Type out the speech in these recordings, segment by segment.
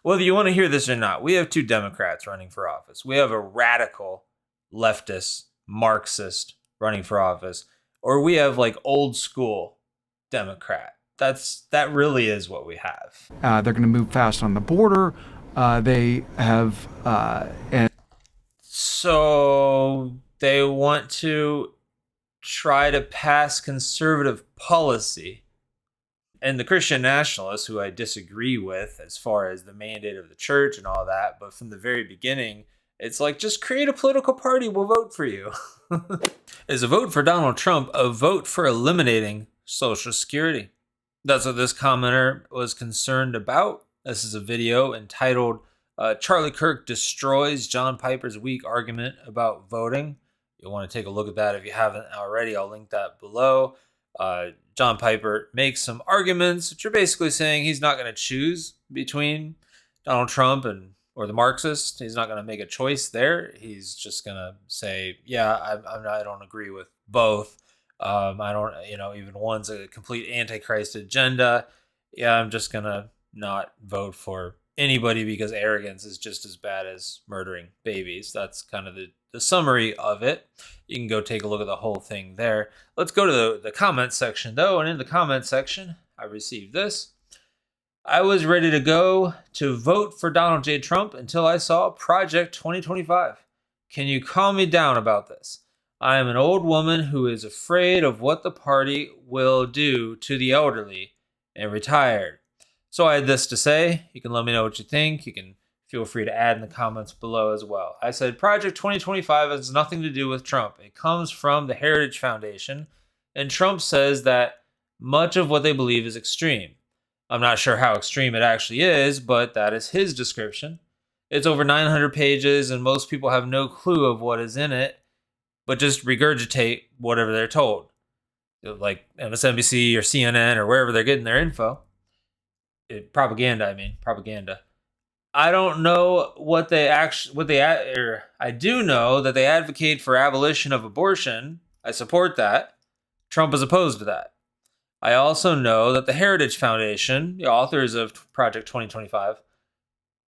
whether you want to hear this or not, we have two Democrats running for office. We have a radical leftist Marxist running for office, or we have like old school Democrat. That really is what we have. They're going to move fast on the border. They have So they want to try to pass conservative policy. And the Christian nationalists, who I disagree with as far as the mandate of the church and all that, but from the very beginning, it's like, just create a political party, we'll vote for you. Is a vote for Donald Trump a vote for eliminating Social Security? That's what this commenter was concerned about. This is a video entitled, Charlie Kirk Destroys John Piper's Weak Argument About Voting. You'll want to take a look at that if you haven't already. I'll link that below. John Piper makes some arguments which are basically saying he's not going to choose between Donald Trump or the Marxists. He's not going to make a choice there. He's just going to say, yeah, I don't agree with both. I don't, even one's a complete antichrist agenda. Yeah, I'm just going to not vote for anybody because arrogance is just as bad as murdering babies. That's kind of the summary of it. You can go take a look at the whole thing there. Let's go to the comment section, though. And in the comment section, I received this. I was ready to go to vote for Donald J. Trump until I saw Project 2025. Can you calm me down about this? I am an old woman who is afraid of what the party will do to the elderly and retired. So I had this to say. You can let me know what you think. You can feel free to add in the comments below as well. I said Project 2025 has nothing to do with Trump. It comes from the Heritage Foundation, and Trump says that much of what they believe is extreme. I'm not sure how extreme it actually is, but that is his description. It's over 900 pages, and most people have no clue of what is in it, but just regurgitate whatever they're told. Like MSNBC or CNN or wherever they're getting their info. Propaganda. I don't know I do know that they advocate for abolition of abortion. I support that. Trump is opposed to that. I also know that the Heritage Foundation, the authors of Project 2025,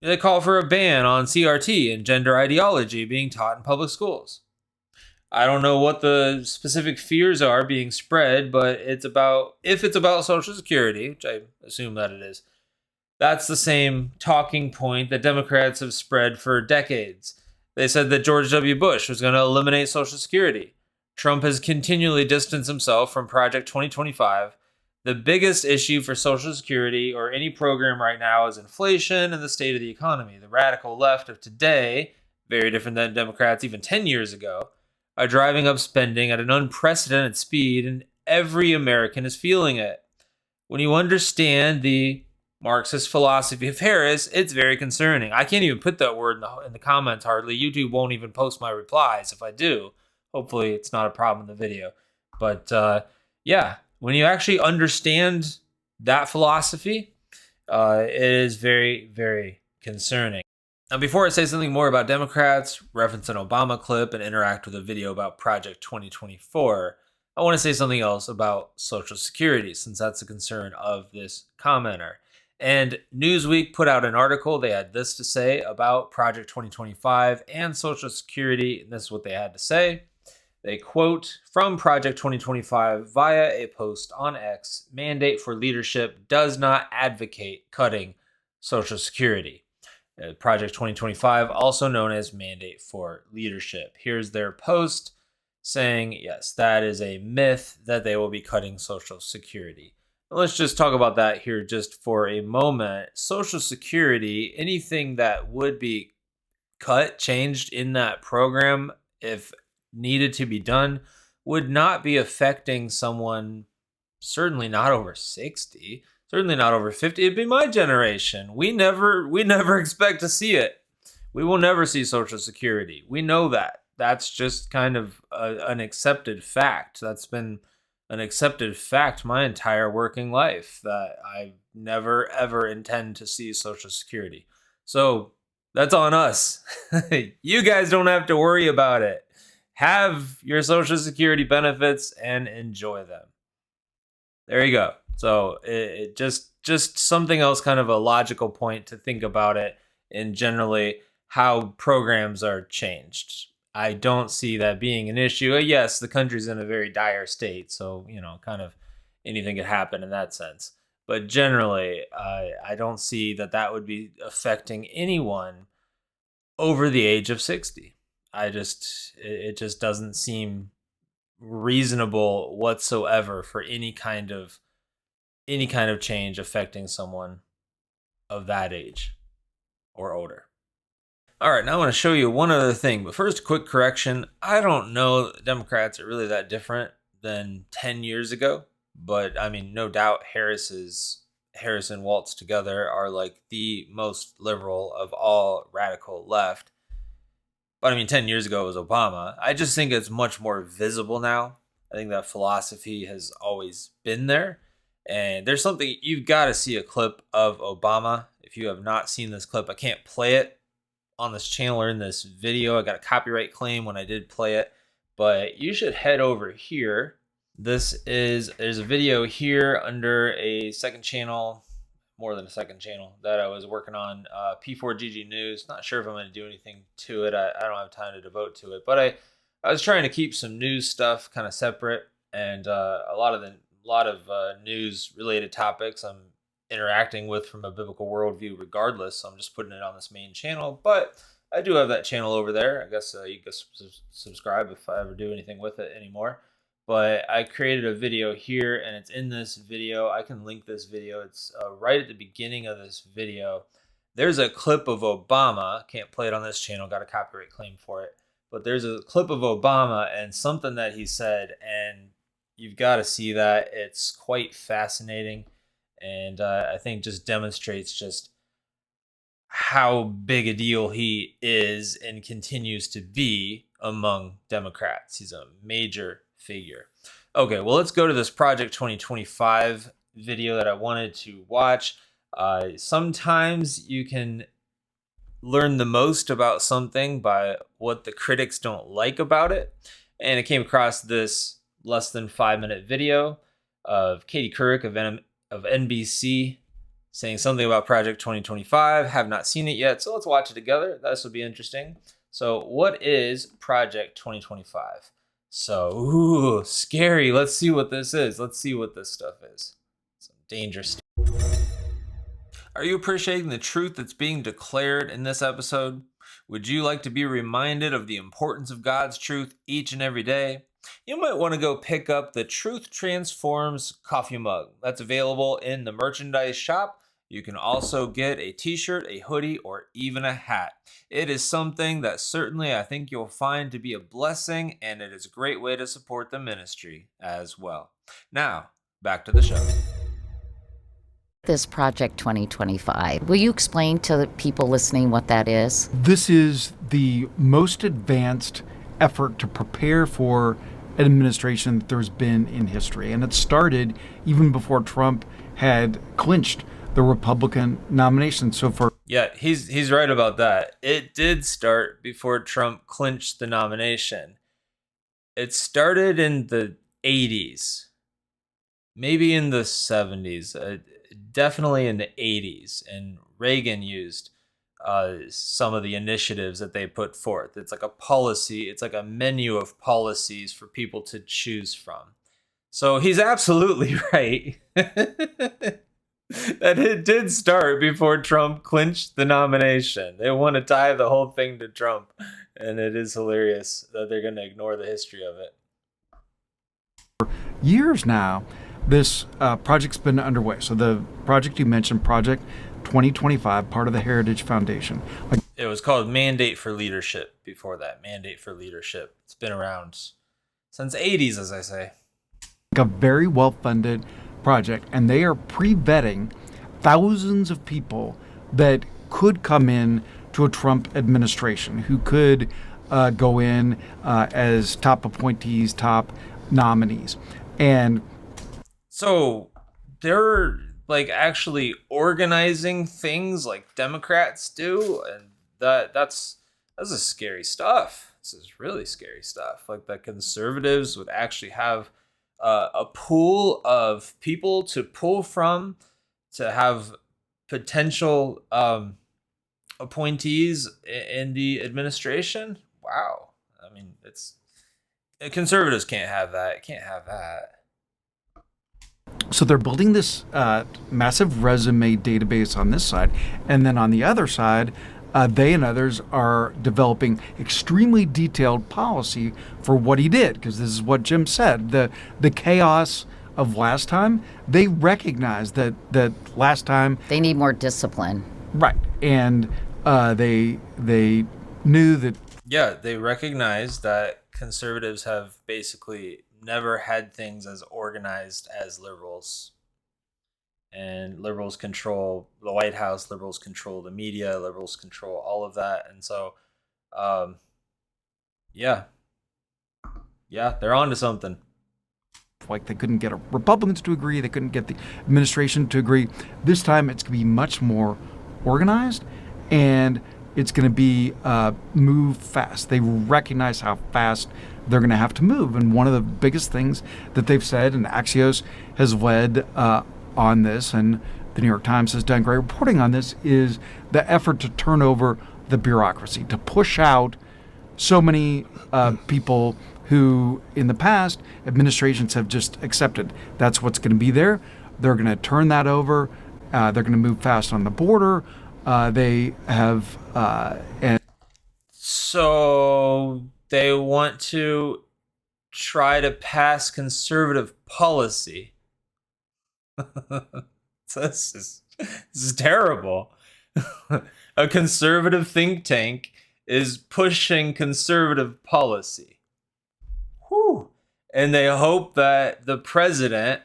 they call for a ban on CRT and gender ideology being taught in public schools. I don't know what the specific fears are being spread, but if it's about Social Security, which I assume that it is, that's the same talking point that Democrats have spread for decades. They said that George W. Bush was going to eliminate Social Security. Trump has continually distanced himself from Project 2025. The biggest issue for Social Security or any program right now is inflation and the state of the economy. The radical left of today, very different than Democrats even 10 years ago, are driving up spending at an unprecedented speed, and every American is feeling it. When you understand the Marxist philosophy of Harris, it's very concerning. I can't even put that word in the comments hardly. YouTube won't even post my replies if I do. Hopefully it's not a problem in the video. But yeah, when you actually understand that philosophy, it is very, very concerning. Now, before I say something more about Democrats, reference an Obama clip, and interact with a video about Project 2024, I want to say something else about Social Security, since that's a concern of this commenter. And Newsweek put out an article. They had this to say about Project 2025 and Social Security, and this is what they had to say. They quote from Project 2025 via a post on X, mandate for leadership does not advocate cutting Social Security. Project 2025, also known as Mandate for Leadership. Here's their post saying, yes, that is a myth that they will be cutting Social Security. Let's just talk about that here just for a moment. Social Security, anything that would be cut, changed in that program, if needed to be done, would not be affecting someone, certainly not over 60, certainly not over 50. It'd be my generation. We never expect to see it. We will never see Social Security. We know that. That's just kind of an accepted fact. That's been an accepted fact my entire working life, that I never, ever intend to see Social Security. So that's on us. You guys don't have to worry about it. Have your Social Security benefits and enjoy them. There you go. So it just something else, kind of a logical point to think about it, and generally how programs are changed. I don't see that being an issue. Yes, the country's in a very dire state, so kind of anything could happen in that sense. But generally, I don't see that would be affecting anyone over the age of 60. It just doesn't seem reasonable whatsoever for any kind of change affecting someone of that age or older. All right, now I want to show you one other thing, but first, quick correction. I don't know that Democrats are really that different than 10 years ago, but I mean, no doubt Harris and Waltz together are like the most liberal of all radical left. But I mean, 10 years ago it was Obama. I just think it's much more visible now. I think that philosophy has always been there. And there's something, you've got to see a clip of Obama. If you have not seen this clip, I can't play it on this channel or in this video. I got a copyright claim when I did play it, but you should head over here. There's a video here under a second channel, more than a second channel, that I was working on, P4GG News. Not sure if I'm going to do anything to it. I don't have time to devote to it, but I was trying to keep some news stuff kind of separate, and a lot of news related topics I'm interacting with from a biblical worldview regardless. So I'm just putting it on this main channel, but I do have that channel over there. I guess you can subscribe if I ever do anything with it anymore. But I created a video here, and it's in this video. I can link this video. It's right at the beginning of this video. There's a clip of Obama. Can't play it on this channel. Got a copyright claim for it. But there's a clip of Obama and something that he said, and you've got to see that. It's quite fascinating, and I think just demonstrates just how big a deal he is and continues to be among Democrats. He's a major figure. Okay, well, let's go to this Project 2025 video that I wanted to watch. Sometimes you can learn the most about something by what the critics don't like about it. And I came across this less than 5-minute video of Katie Couric of NBC saying something about Project 2025. Have not seen it yet, so let's watch it together. This will be interesting. So what is Project 2025? So, scary. Let's see what this is. Let's see what this stuff is. Some dangerous stuff. Are you appreciating the truth that's being declared in this episode? Would you like to be reminded of the importance of God's truth each and every day? You might want to go pick up the Truth Transforms coffee mug. That's available in the merchandise shop. You can also get a t-shirt, a hoodie, or even a hat. It is something that certainly I think you'll find to be a blessing, and it is a great way to support the ministry as well. Now, back to the show. This Project 2025. Will you explain to the people listening what that is? This is the most advanced effort to prepare for an administration that there's been in history. And it started even before Trump had clinched the Republican nomination. Yeah, he's right about that. It did start before Trump clinched the nomination. It started in the 80s, maybe in the 70s, definitely in the 80s. And Reagan used some of the initiatives that they put forth. It's like a policy. It's like a menu of policies for people to choose from. So he's absolutely right that it did start before Trump clinched the nomination. They want to tie the whole thing to Trump, and it is hilarious that they're going to ignore the history of it. For years now, this project's been underway. So the project you mentioned, Project 2025, part of the Heritage Foundation. It was called Mandate for Leadership before that. Mandate for Leadership. It's been around since the 80s, as I say. A very well-funded project, and they are pre-vetting thousands of people that could come in to a Trump administration, who could go in as top appointees, top nominees. And so they're like actually organizing things like Democrats do, and that's a scary stuff. This is really scary stuff. Like the conservatives would actually have a pool of people to pull from, to have potential appointees in the administration. Wow. I mean, it's conservatives can't have that. Can't have that. So they're building this massive resume database on this side, and then on the other side, they and others are developing extremely detailed policy for what he did, because this is what Jim said. The chaos of last time, they recognize that last time They need more discipline. right, and they knew that. Yeah, they recognize that conservatives have basically never had things as organized as liberals. And liberals control the White House, liberals control the media, liberals control all of that. And so, yeah, they're on to something. Like they couldn't get Republicans to agree, they couldn't get the administration to agree. This time it's going to be much more organized, and it's going to be move fast. They recognize how fast they're going to have to move. And one of the biggest things that they've said, and Axios has led on this, and the New York Times has done great reporting on this, is the effort to turn over the bureaucracy, to push out so many people who in the past administrations have just accepted that's what's going to be there. They're going to turn that over. They're going to move fast on the border. They have and So they want to try to pass conservative policy. This is terrible. A conservative think tank is pushing conservative policy. Whew. And they hope that the president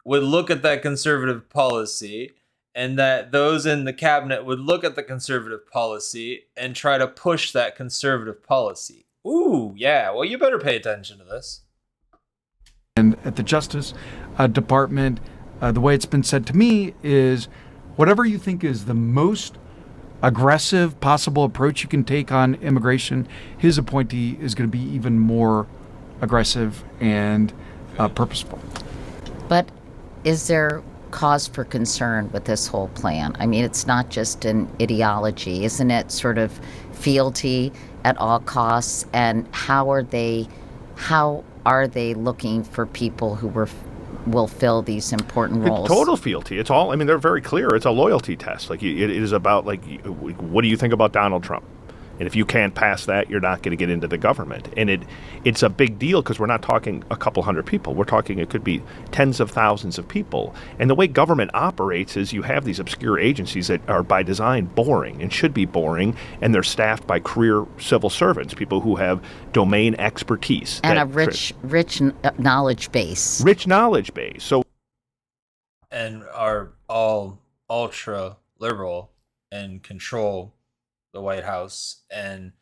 would look at that conservative policy, and that those in the cabinet would look at the conservative policy and try to push that conservative policy. Ooh, yeah. Well, you better pay attention to this. and at the Justice Department, the way it's been said to me is, whatever you think is the most aggressive possible approach you can take on immigration, his appointee is going to be even more aggressive and purposeful. But is there cause for concern with this whole plan? I mean, it's not just an ideology, isn't it? Sort of fealty at all costs. And how are they looking for people who will fill these important roles? It's total fealty. It's all. I mean, they're very clear. It's a loyalty test. Like it is about what do you think about Donald Trump? And if you can't pass that, you're not going to get into the government. And it's a big deal because we're not talking a couple hundred people. We're talking it could be tens of thousands of people. And the way government operates is you have these obscure agencies that are by design boring and should be boring, and they're staffed by career civil servants, people who have domain expertise. And a rich knowledge base. Rich knowledge base. So, And are all ultra liberal and control the White House. And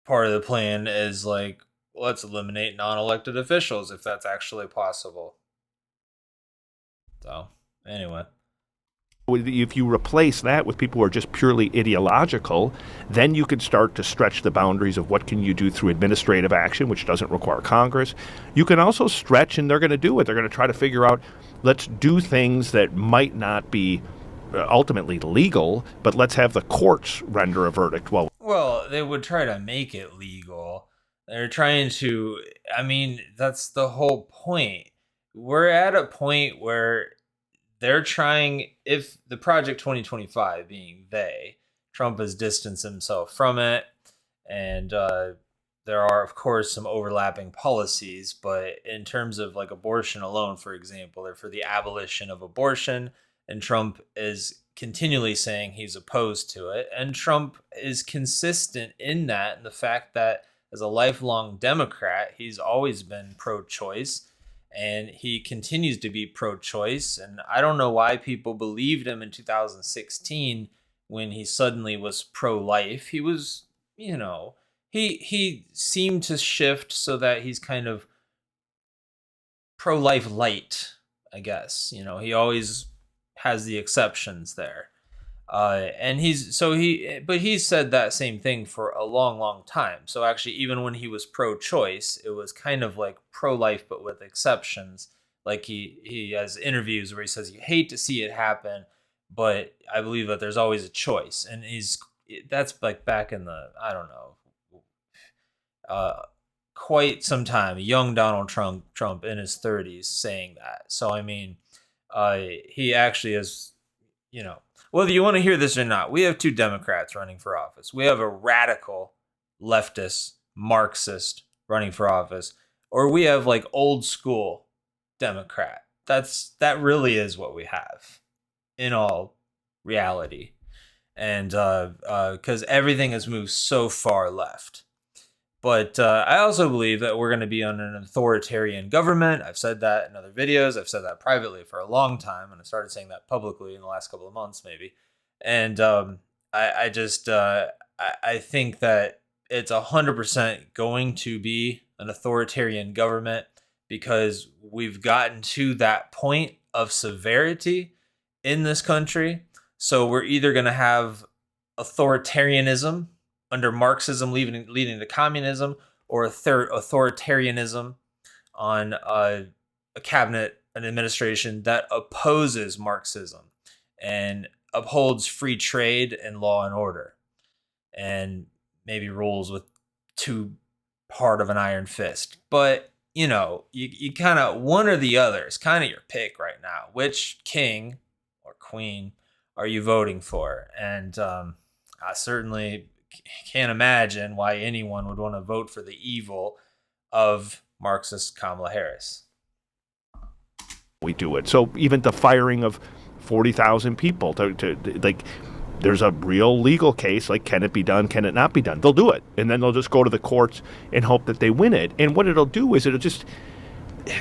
part of the plan is like, let's eliminate non-elected officials if that's actually possible. So anyway, if you replace that with people who are just purely ideological, then you could start to stretch the boundaries of what can you do through administrative action, which doesn't require Congress. You can also stretch, and they're going to do it. They're going to try to figure out, let's do things that might not be ultimately legal, but let's have the courts render a verdict. Well, they would try to make it legal. They're trying to, I mean, that's the whole point. We're at a point where they're trying, if the Project 2025 being Trump has distanced himself from it, and there are, of course, some overlapping policies, but in terms of like abortion alone, for example, they're for the abolition of abortion, and Trump is continually saying he's opposed to it. And Trump is consistent in that, and the fact that as a lifelong Democrat, he's always been pro-choice, and he continues to be pro-choice. And I don't know why people believed him in 2016 when he suddenly was pro-life. He was, he seemed to shift so that he's kind of pro-life light, I guess. He always has the exceptions there. And he's said that same thing for a long time. So actually, even when he was pro-choice, it was kind of like pro-life, but with exceptions. Like he has interviews where he says you hate to see it happen, but I believe that there's always a choice. And that's like back in the, I don't know, quite some time, young Donald Trump in his 30s saying that. So I mean, he actually is, whether you want to hear this or not, we have two Democrats running for office. We have a radical leftist Marxist running for office, or we have like old school Democrat. That really is what we have in all reality. And because everything has moved so far left. But I also believe that we're going to be under an authoritarian government. I've said that in other videos. I've said that privately for a long time, and I started saying that publicly in the last couple of months, maybe. And I think that it's 100% going to be an authoritarian government because we've gotten to that point of severity in this country. So we're either going to have authoritarianism under Marxism leading to communism, or authoritarianism on a cabinet, an administration that opposes Marxism and upholds free trade and law and order, and maybe rules with too hard of an iron fist. But, you kind of, one or the other is kind of your pick right now. Which king or queen are you voting for? And I certainly can't imagine why anyone would want to vote for the evil of Marxist Kamala Harris. We do it. So even the firing of 40,000 people to like, there's a real legal case, like, can it be done, can it not be done? They'll do it, and then they'll just go to the courts and hope that they win it. And what it'll do is it'll just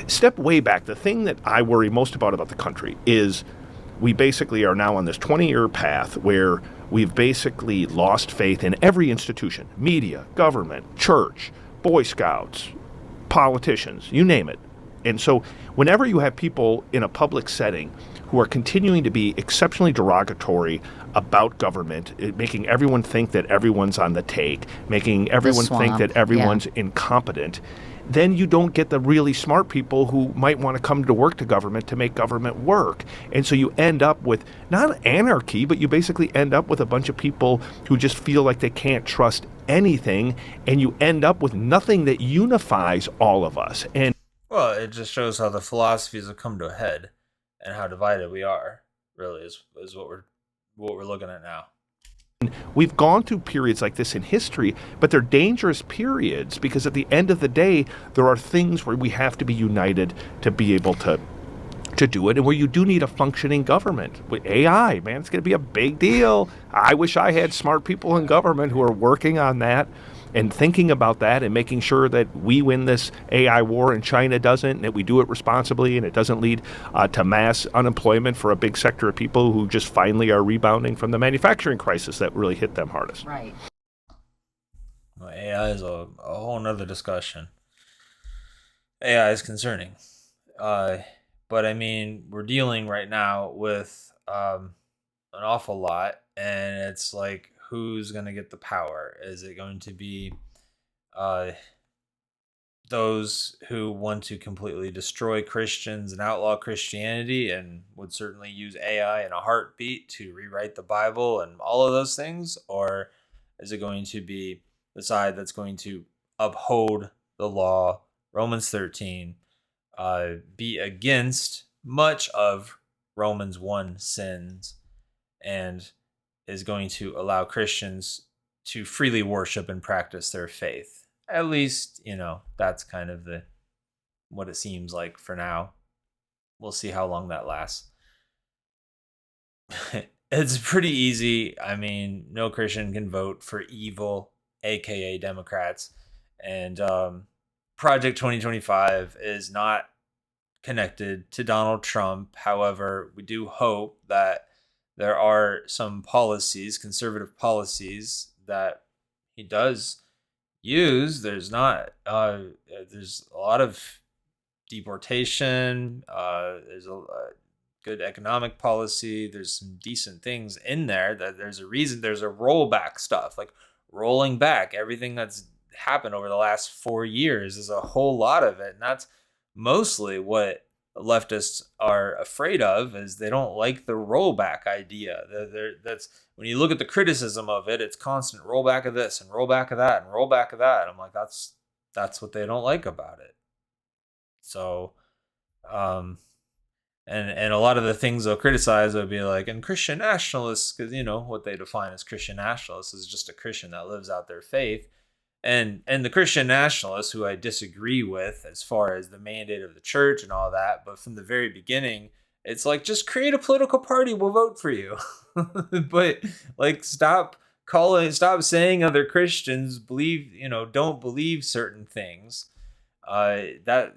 step way back. The thing that I worry most about the country is we basically are now on this 20-year path where we've basically lost faith in every institution: media, government, church, Boy Scouts, politicians, you name it. And so whenever you have people in a public setting who are continuing to be exceptionally derogatory about government, making everyone think that everyone's on the take, making everyone think that everyone's incompetent, then you don't get the really smart people who might want to come to work to government to make government work. And so you end up with not anarchy, but you basically end up with a bunch of people who just feel like they can't trust anything, and you end up with nothing that unifies all of us. And well, it just shows how the philosophies have come to a head and how divided we are, really, is what we're looking at now. We've gone through periods like this in history, but they're dangerous periods because at the end of the day, there are things where we have to be united to be able to do it, and where you do need a functioning government. With AI, man, it's going to be a big deal. I wish I had smart people in government who are working on that and thinking about that and making sure that we win this AI war and China doesn't, and that we do it responsibly and it doesn't lead to mass unemployment for a big sector of people who just finally are rebounding from the manufacturing crisis that really hit them hardest. Right. Well, AI is a whole nother discussion. AI is concerning. But I mean, we're dealing right now with an awful lot, and it's like, who's going to get the power? Is it going to be those who want to completely destroy Christians and outlaw Christianity and would certainly use AI in a heartbeat to rewrite the Bible and all of those things? Or is it going to be the side that's going to uphold the law, Romans 13, be against much of Romans 1 sins, and is going to allow Christians to freely worship and practice their faith? At least, that's kind of what it seems like for now. We'll see how long that lasts. It's pretty easy. I mean, no Christian can vote for evil, aka Democrats. And Project 2025 is not connected to Donald Trump. However, we do hope that there are some policies, conservative policies, that he does use. There's a lot of deportation. There's good economic policy. There's some decent things in there. That there's a reason. There's a rollback stuff, like rolling back everything that's happened over the last 4 years is a whole lot of it, and that's mostly what leftists are afraid of. Is they don't like the rollback idea. That's when you look at the criticism of it, it's constant rollback of this and rollback of that and rollback of that. I'm like, that's what they don't like about it. So, and a lot of the things they'll criticize would be like, and Christian nationalists, because what they define as Christian nationalists is just a Christian that lives out their faith. And the Christian nationalists, who I disagree with as far as the mandate of the church and all that, but from the very beginning, it's like, just create a political party, we'll vote for you. But like, stop saying other Christians don't believe certain things. That's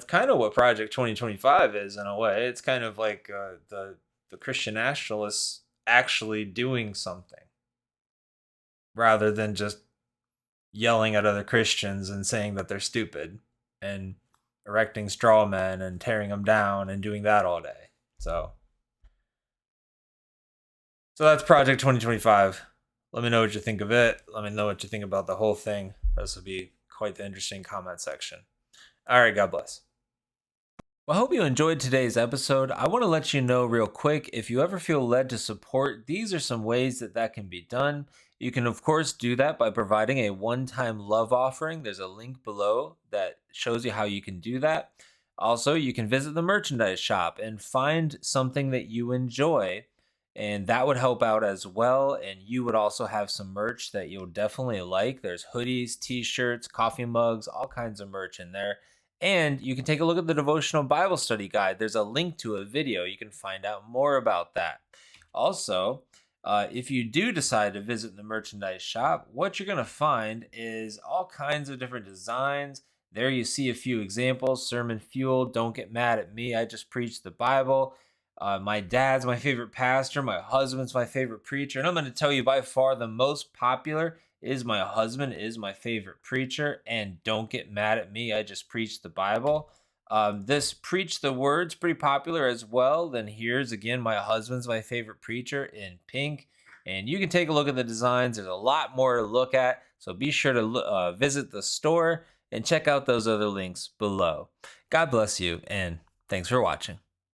kind of what Project 2025 is in a way. It's kind of like the Christian nationalists actually doing something, rather than just yelling at other Christians and saying that they're stupid and erecting straw men and tearing them down and doing that all day. So that's Project 2025. Let me know what you think of it. Let me know what you think about the whole thing. This will be quite the interesting comment section. All right, God bless. Well, I hope you enjoyed today's episode. I want to let you know real quick, if you ever feel led to support, these are some ways that can be done. You can, of course, do that by providing a one-time love offering. There's a link below that shows you how you can do that. Also, you can visit the merchandise shop and find something that you enjoy, and that would help out as well. And you would also have some merch that you'll definitely like. There's hoodies, t-shirts, coffee mugs, all kinds of merch in there. And you can take a look at the devotional Bible study guide. There's a link to a video. You can find out more about that. Also, if you do decide to visit the merchandise shop, what you're going to find is all kinds of different designs. There you see a few examples. Sermon Fuel, Don't Get Mad at Me, I Just Preach the Bible. My dad's my favorite pastor. My husband's my favorite preacher. And I'm going to tell you, by far the most popular is my husband is my favorite preacher. And Don't Get Mad at Me, I Just Preach the Bible. This Preach the Word's pretty popular as well. Then here's again, my husband's my favorite preacher in pink. And you can take a look at the designs. There's a lot more to look at. So be sure to visit the store and check out those other links below. God bless you, and thanks for watching.